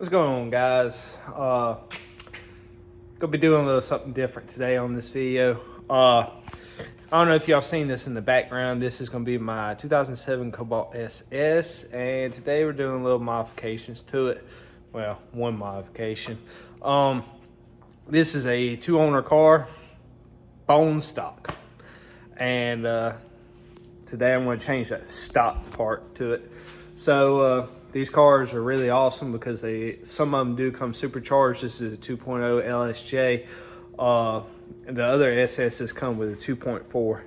What's going on, guys? Gonna be doing a little something different today on this video. I don't know if y'all seen this in the background. This is gonna be my 2007 Cobalt SS, and today we're doing little modifications to it. Well, one modification. This is a two-owner car, bone stock, and today I'm going to change that stock part to it. So these cars are really awesome because some of them do come supercharged. This is a 2.0 LSJ. And the other SSs come with a 2.4.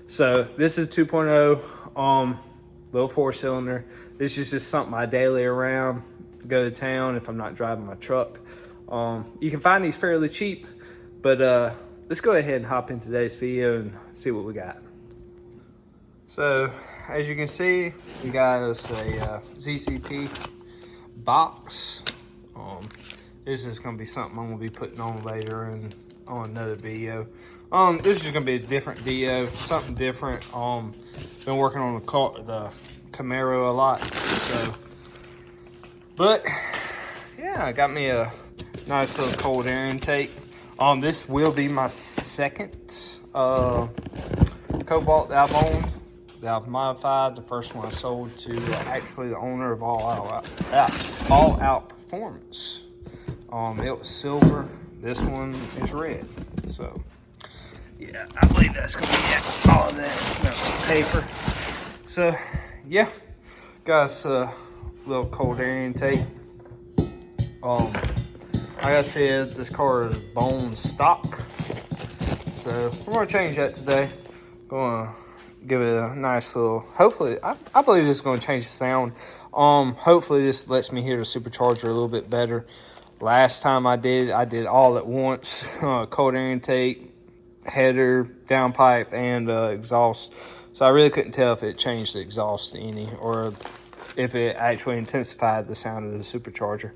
So this is 2.0, little four-cylinder. This is just something I daily around, go to town if I'm not driving my truck. You can find these fairly cheap, but let's go ahead and hop in today's video and see what we got. So, as you can see, we got us a ZZP box. This is going to be something I'm going to be putting on later and on another video. This is going to be a different video, something different. Been working on the Camaro a lot, so. But, yeah, got me a nice little cold air intake. This will be my second Cobalt that I've owned, that I've modified. The first one I sold to actually the owner of All Out Performance. It was silver. This one is red. So yeah, I believe that's gonna be all of that. It's paper. So yeah, got a little cold air intake. Like I said, this car is bone stock. So we're gonna change that today. Gonna give it a nice little, hopefully, I believe this is going to change the sound. Hopefully this lets me hear the supercharger a little bit better. Last time I did all at once, cold air intake, header, downpipe, and exhaust. So I really couldn't tell if it changed the exhaust any, or if it actually intensified the sound of the supercharger.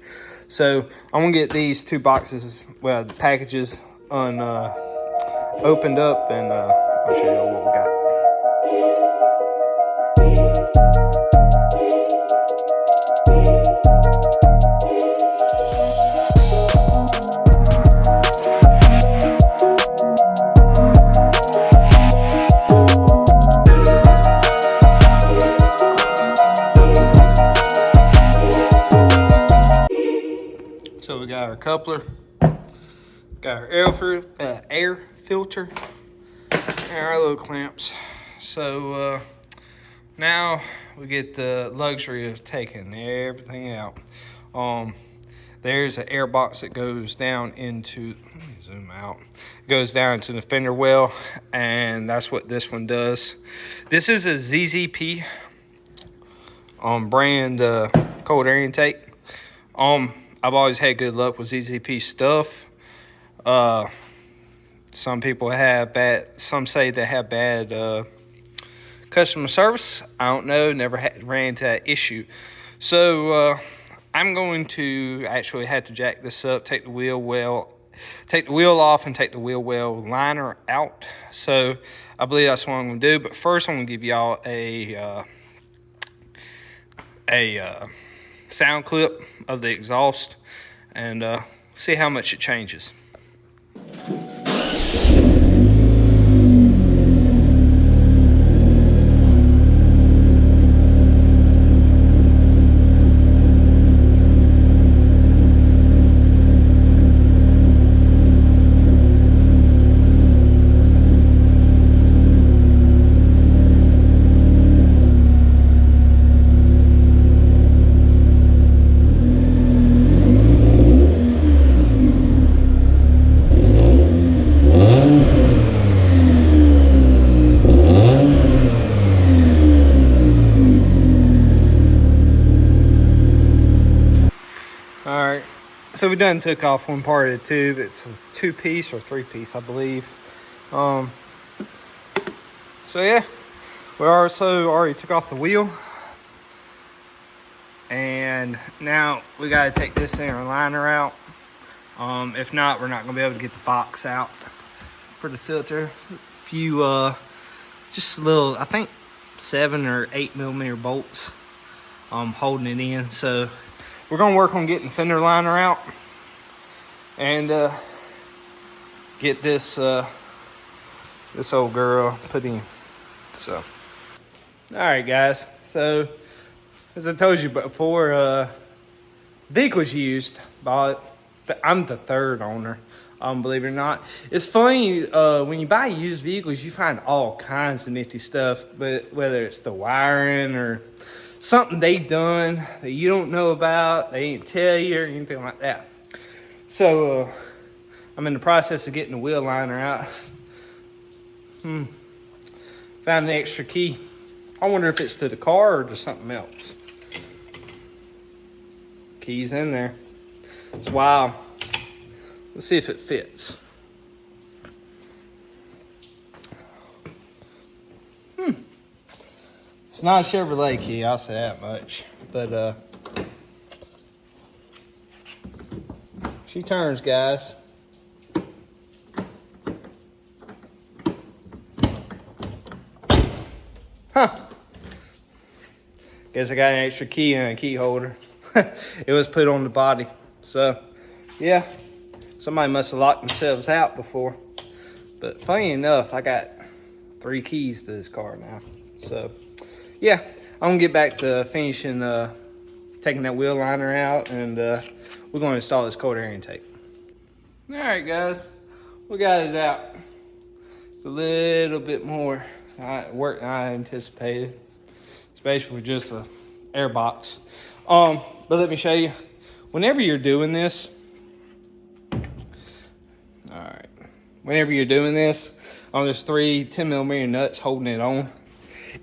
So I'm going to get these two boxes, well, the packages opened up, and I'll show you what we got. So we got our coupler, got our air filter, and our little clamps. So now we get the luxury of taking everything out. There's an air box that goes down into, let me zoom out, it goes down into the fender well, and that's what this one does. This is a ZZP brand cold air intake. I've always had good luck with ZZP stuff. Some people have some say they have bad customer service. I don't know, never ran into that issue. So I'm going to actually have to jack this up, take the wheel off and take the wheel well liner out. So I believe that's what I'm going to do. But first I'm going to give y'all a sound clip of the exhaust and see how much it changes. Alright, so we done took off one part of the tube. It's a 2-piece or 3-piece, I believe. So yeah, we also already took off the wheel. And now we got to take this inner liner out. If not, we're not going to be able to get the box out for the filter. A few, just a little, I think 7 or 8 millimeter bolts holding it in. So we're gonna work on getting the fender liner out and get this this old girl put in. So, all right, guys. So, as I told you before, vehicle's used, but I'm the third owner. Believe it or not. It's funny, when you buy used vehicles, you find all kinds of nifty stuff, but whether it's the wiring or something they done that you don't know about, they ain't tell you or anything like that. So, I'm in the process of getting the wheel liner out. Found an extra key. I wonder if it's to the car or to something else. Key's in there. It's wild. Let's see if it fits. It's not a Chevrolet key, I'll say that much. But she turns, guys. Huh. Guess I got an extra key and a key holder. It was put on the body. So, yeah. Somebody must have locked themselves out before. But funny enough, I got 3 keys to this car now. So, yeah. I'm going to get back to finishing, taking that wheel liner out. And we're going to install this cold air intake. Alright, guys. We got it out. It's a little bit more work than I anticipated. Especially with just a air box. But let me show you. Whenever you're doing this, whenever you're doing this, there's 3 10mm nuts holding it on.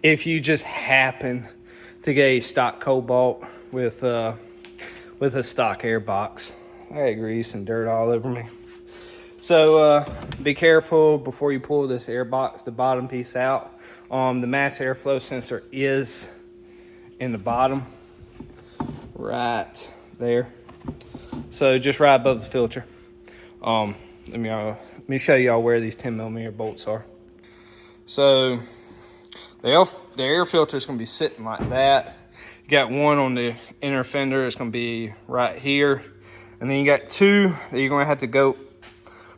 If you just happen to get a stock Cobalt with a stock air box, I got grease and dirt all over me. So be careful before you pull this air box, the bottom piece out. The mass airflow sensor is in the bottom, right there. So just right above the filter. Let me show y'all where these 10mm bolts are. So the air filter is going to be sitting like that. You got one on the inner fender. It's going to be right here. And then you got 2 that you're going to have to go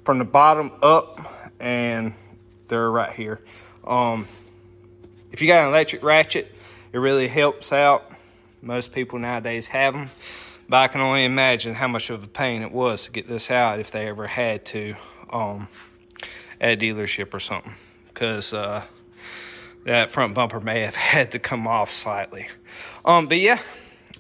from the bottom up, and they're right here. If you got an electric ratchet, it really helps out. Most people nowadays have them. But I can only imagine how much of a pain it was to get this out if they ever had to at a dealership or something. Because that front bumper may have had to come off slightly. But yeah,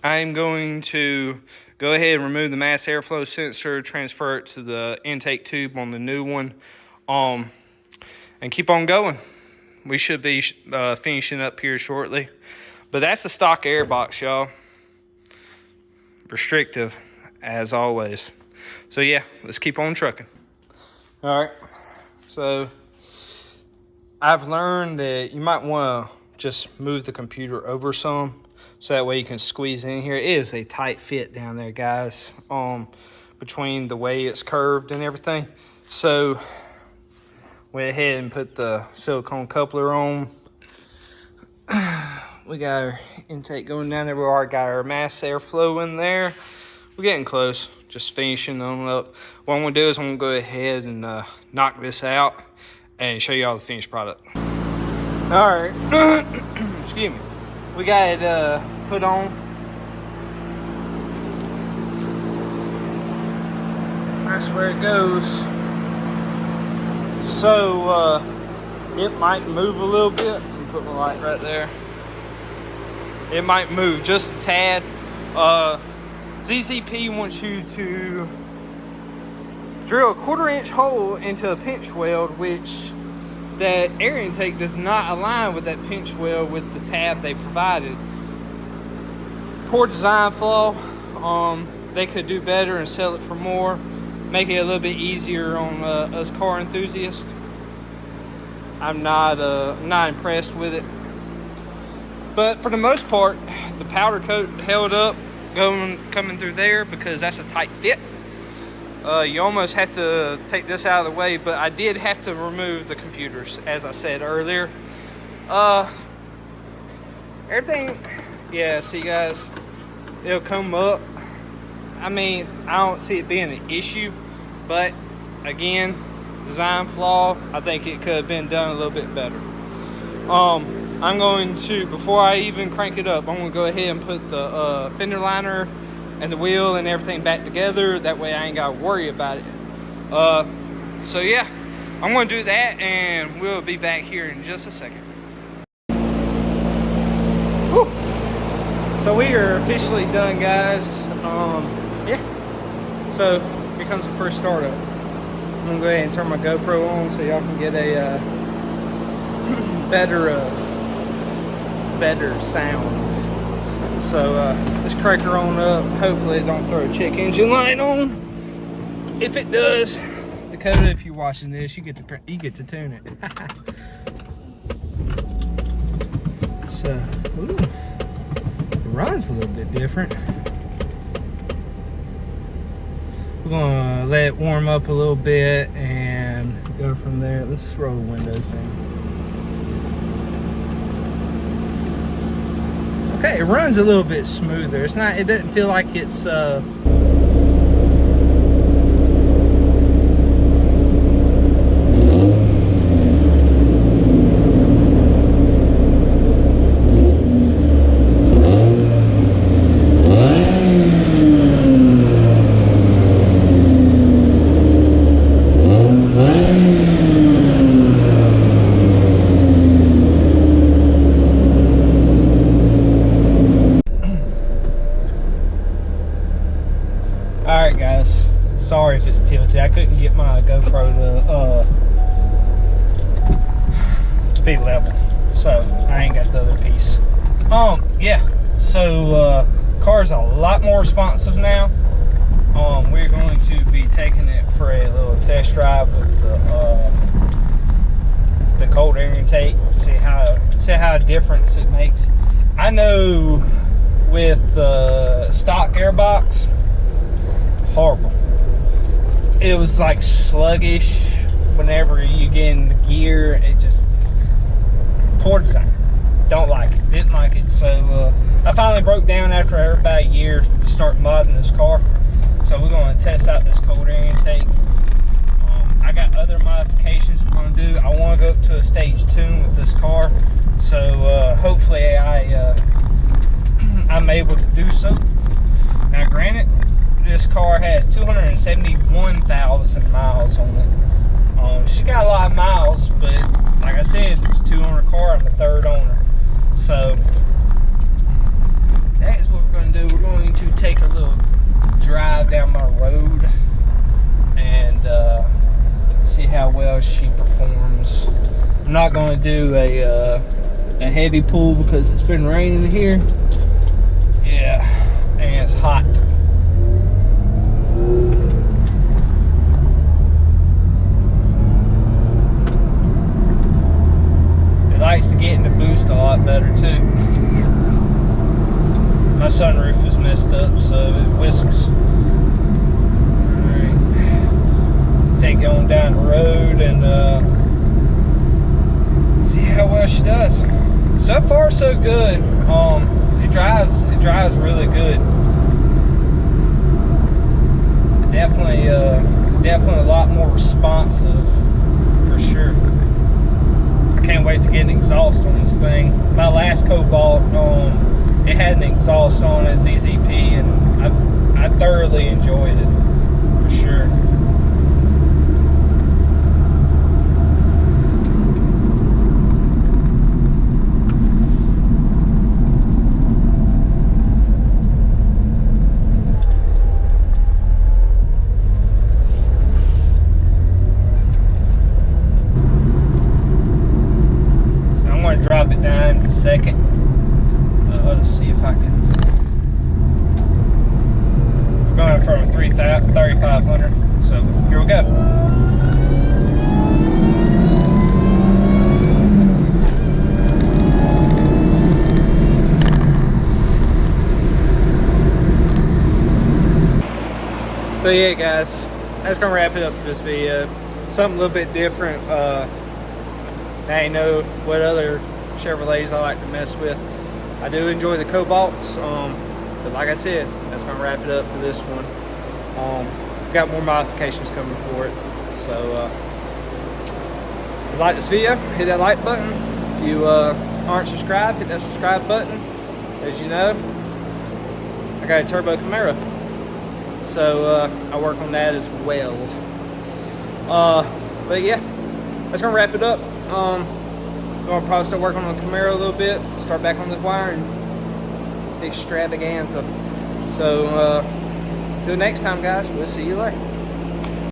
I'm going to go ahead and remove the mass airflow sensor, transfer it to the intake tube on the new one, and keep on going. We should be finishing up here shortly. But that's the stock air box, y'all. Restrictive as always. So yeah, let's keep on trucking. All right, so I've learned that you might want to just move the computer over some so that way you can squeeze in here. It is a tight fit down there, guys, between the way it's curved and everything. So went ahead and put the silicone coupler on. We got our intake going down there. We already got our mass airflow in there. We're getting close, just finishing them up. What I'm gonna do is I'm gonna go ahead and knock this out and show you all the finished product. All right, excuse me. We got it put on. That's where it goes. So it might move a little bit. Let me put my light right there. It might move just a tad. ZZP wants you to drill a 1/4-inch hole into a pinch weld, which that air intake does not align with that pinch weld with the tab they provided. Poor design flaw. They could do better and sell it for more. Make it a little bit easier on us car enthusiasts. I'm not impressed with it. But for the most part, the powder coat held up coming through there because that's a tight fit. You almost have to take this out of the way, but I did have to remove the computers, as I said earlier. Everything, yeah, see guys, it'll come up I mean, I don't see it being an issue, but again, design flaw. I think it could have been done a little bit better. I'm going to, before I even crank it up, I'm going to go ahead and put the fender liner and the wheel and everything back together. That way I ain't got to worry about it. So yeah, I'm going to do that, and we'll be back here in just a second. Whew. So we are officially done, guys. Yeah. So here comes the first startup. I'm gonna go ahead and turn my GoPro on so y'all can get a better sound. So let's crank her on up. Hopefully it don't throw a check engine light on. If it does, Dakota, if you're watching this, you get to tune it. So, ooh, it runs a little bit different. We're gonna let it warm up a little bit and go from there. Let's roll the windows down. Okay, it runs a little bit smoother. It's not, it doesn't feel like it's Alright guys, sorry if it's tilted. I couldn't get my GoPro to be level, so I ain't got the other piece. Yeah, so car's a lot more responsive now. We're going to be taking it for a little test drive with the cold air intake, see how difference it makes. I know with the stock airbox, horrible. It was like sluggish whenever you get in the gear. It just, poor design. Don't like it, didn't like it. So I finally broke down after about a year to start modding this car. So we're going to test out this cold air intake. I got other modifications we're going to do. I want to go up to a stage tune with this car. So hopefully I'm able to do so. Now granted, this car has 271,000 miles on it. She got a lot of miles, but like I said, it was a 2-owner car. I'm the 3rd owner. So that is what we're going to do. We're going to take a little drive down my road and see how well she performs. I'm not going to do a heavy pull because it's been raining here. Yeah, and it's hot. It likes to get in the boost a lot better too. My sunroof is messed up, so it whistles. Alright. Take it on down the road and see how well she does. So far so good. It drives really good. Definitely a lot more responsive for sure. I can't wait to get an exhaust on this thing. My last Cobalt, it had an exhaust on it, ZZP, and I thoroughly enjoyed it for sure. Drop it down in a second. Let's see if I can. We're going from 3,500. So here we go. So yeah, guys, that's gonna wrap it up for this video. Something a little bit different. I know what other Chevrolets I like to mess with. I do enjoy the Cobalts. But like I said, that's gonna wrap it up for this one. Got more modifications coming for it. So if you like this video, hit that like button. If you aren't subscribed, hit that subscribe button. As you know, I got a turbo Camaro, so I work on that as well. But yeah, that's gonna wrap it up. I'm gonna probably start working on the Camaro a little bit, start back on this wiring extravaganza. So till next time, guys, we'll see you later.